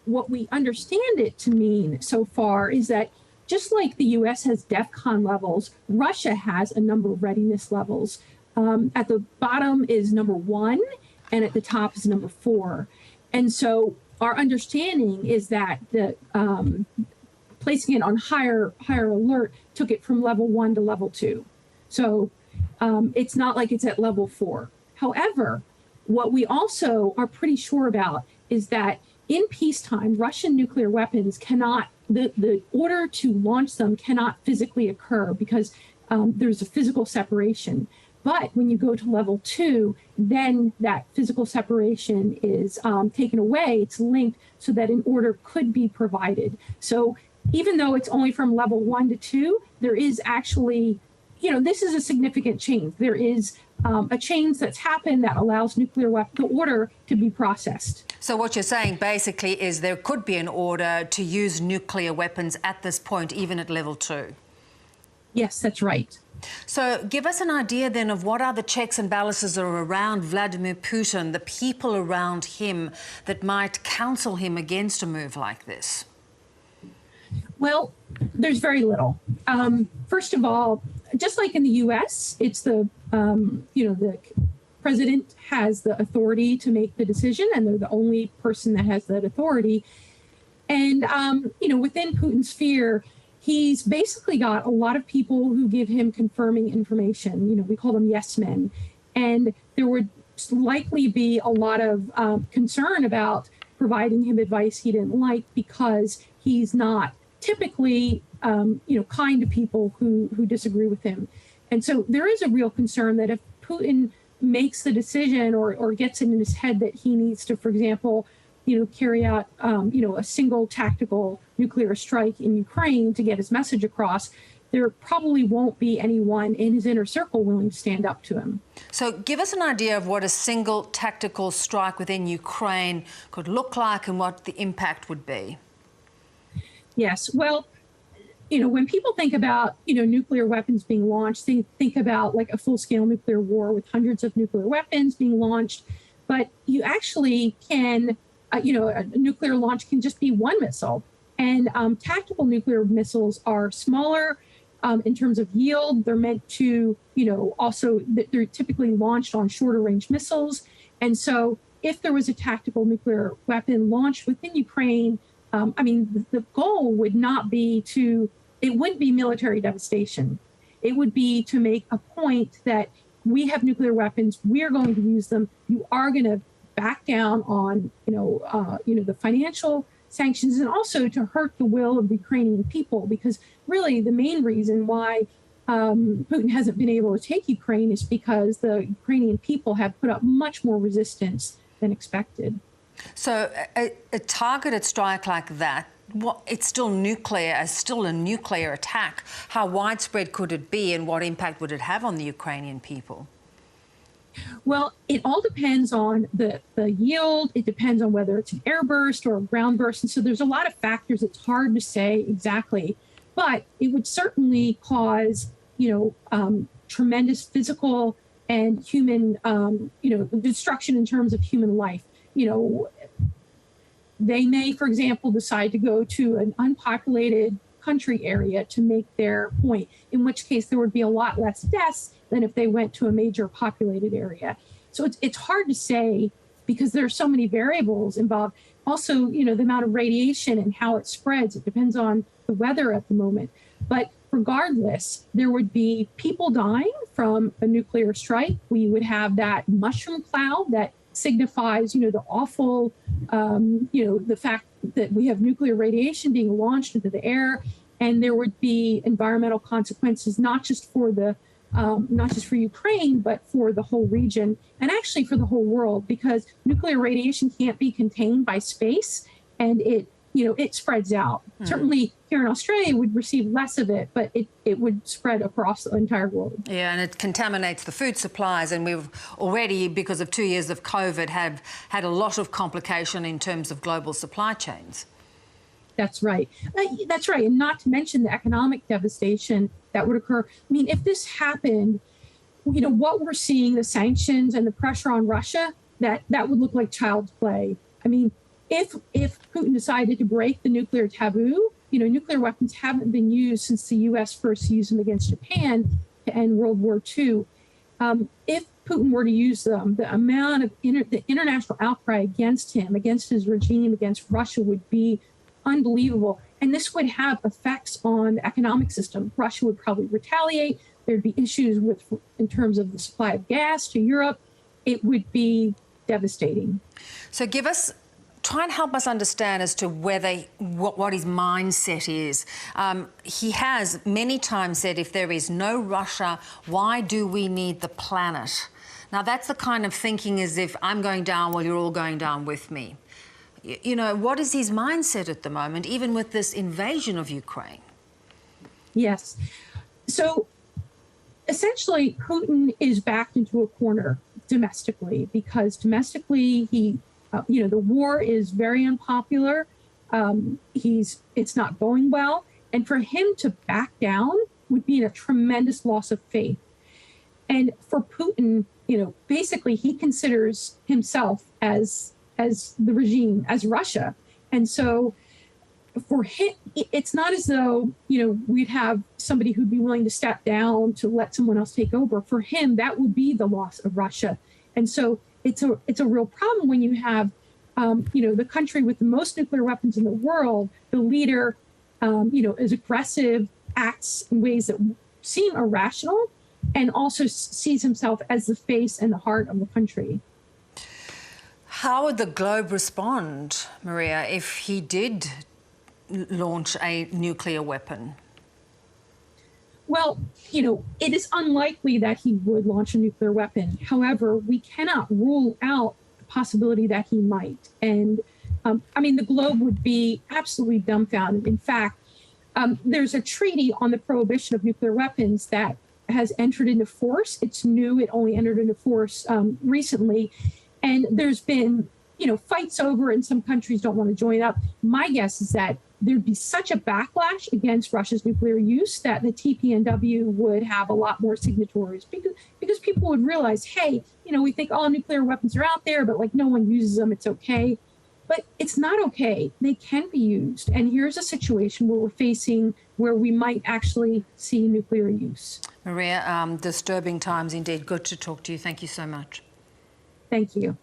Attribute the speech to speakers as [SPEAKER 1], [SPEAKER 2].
[SPEAKER 1] what we understand it to mean so far is that just like the U.S. has DEFCON levels, Russia has a number of readiness levels. At the bottom is number 1, and at the top is number 4. And so our understanding is that the placing it on higher alert took it from level 1 to level 2. So it's not like it's at level 4. However, what we also are pretty sure about is that in peacetime, Russian nuclear weapons cannot, the order to launch them cannot physically occur because there's a physical separation. But when you go to level 2, then that physical separation is taken away. It's linked so that an order could be provided. So even though it's only from level 1 to 2, there is actually, this is a significant change. There is a change that's happened that allows nuclear weapon order to be processed.
[SPEAKER 2] So what you're saying basically is there could be an order to use nuclear weapons at this point, even at level 2.
[SPEAKER 1] Yes, that's right.
[SPEAKER 2] So give us an idea then of what are the checks and balances are around Vladimir Putin, the people around him that might counsel him against a move like this.
[SPEAKER 1] Well, there's very little. First of all, just like in the U.S., it's the president has the authority to make the decision, and they're the only person that has that authority. And, within Putin's sphere, he's basically got a lot of people who give him confirming information. We call them yes men. And there would likely be a lot of concern about providing him advice he didn't like because he's not typically, kind to people who disagree with him. And so there is a real concern that if Putin makes the decision or gets it in his head that he needs to, for example, carry out, a single tactical nuclear strike in Ukraine to get his message across, there probably won't be anyone in his inner circle willing to stand up to him.
[SPEAKER 2] So give us an idea of what a single tactical strike within Ukraine could look like and what the impact would be.
[SPEAKER 1] Yes, well, when people think about, nuclear weapons being launched, they think about like a full-scale nuclear war with hundreds of nuclear weapons being launched. But you actually can, a nuclear launch can just be one missile. And tactical nuclear missiles are smaller in terms of yield. They're meant to, also, they're typically launched on shorter range missiles. And so if there was a tactical nuclear weapon launched within Ukraine, the goal would not be it wouldn't be military devastation. It would be to make a point that we have nuclear weapons, we're going to use them. You are going to back down on, the financial sanctions and also to hurt the will of the Ukrainian people, because really the main reason why Putin hasn't been able to take Ukraine is because the Ukrainian people have put up much more resistance than expected.
[SPEAKER 2] So a targeted strike like that, it's still nuclear, still a nuclear attack. How widespread could it be and what impact would it have on the Ukrainian people?
[SPEAKER 1] Well, it all depends on the yield. It depends on whether it's an airburst or a ground burst. And so there's a lot of factors. It's hard to say exactly, but it would certainly cause, tremendous physical and human, destruction in terms of human life. They may, for example, decide to go to an unpopulated country area to make their point, in which case there would be a lot less deaths than if they went to a major populated area. So it's hard to say because there are so many variables involved. Also, the amount of radiation and how it spreads, it depends on the weather at the moment. But regardless, there would be people dying from a nuclear strike. We would have that mushroom cloud that signifies, the awful, the fact that we have nuclear radiation being launched into the air, and there would be environmental consequences, not just for Ukraine, but for the whole region and actually for the whole world, because nuclear radiation can't be contained by space, and it spreads out. Certainly here in Australia would receive less of it, but it would spread across the entire globe.
[SPEAKER 2] Yeah, and it contaminates the food supplies, and we've already, because of 2 years of COVID, have had a lot of complication in terms of global supply chains.
[SPEAKER 1] That's right. That's right. And not to mention the economic devastation that would occur. If this happened, what we're seeing, the sanctions and the pressure on Russia, that would look like child's play. if Putin decided to break the nuclear taboo, nuclear weapons haven't been used since the U.S. first used them against Japan to end World War II. If Putin were to use them, the amount of the international outcry against him, against his regime, against Russia would be unbelievable. And this would have effects on the economic system. Russia would probably retaliate. There'd be issues in terms of the supply of gas to Europe. It would be devastating.
[SPEAKER 2] So try and help us understand as to what his mindset is. He has many times said, if there is no Russia, why do we need the planet? Now, that's the kind of thinking as if I'm going down, well, you're all going down with me. What is his mindset at the moment, even with this invasion of Ukraine? Yes.
[SPEAKER 1] So essentially, Putin is backed into a corner domestically, because domestically the war is very unpopular. It's not going well. And for him to back down would be a tremendous loss of faith. And for Putin, basically he considers himself as the regime, as Russia. And so for him, it's not as though, we'd have somebody who'd be willing to step down to let someone else take over. For him, that would be the loss of Russia. And so it's a real problem when you have, the country with the most nuclear weapons in the world, the leader, is aggressive, acts in ways that seem irrational, and also sees himself as the face and the heart of the country.
[SPEAKER 2] How would the globe respond, Maria, if he did launch a nuclear weapon?
[SPEAKER 1] Well, it is unlikely that he would launch a nuclear weapon. However, we cannot rule out the possibility that he might. And the globe would be absolutely dumbfounded. In fact, there's a treaty on the prohibition of nuclear weapons that has entered into force. It's new. It only entered into force recently. And there's been, fights over, and some countries don't want to join up. My guess is that there'd be such a backlash against Russia's nuclear use that the TPNW would have a lot more signatories, because people would realize, hey, we think all nuclear weapons are out there, but no one uses them. It's okay. But it's not okay. They can be used. And here's a situation where we might actually see nuclear use.
[SPEAKER 2] Maria, disturbing times indeed. Good to talk to you. Thank you so much.
[SPEAKER 1] Thank you.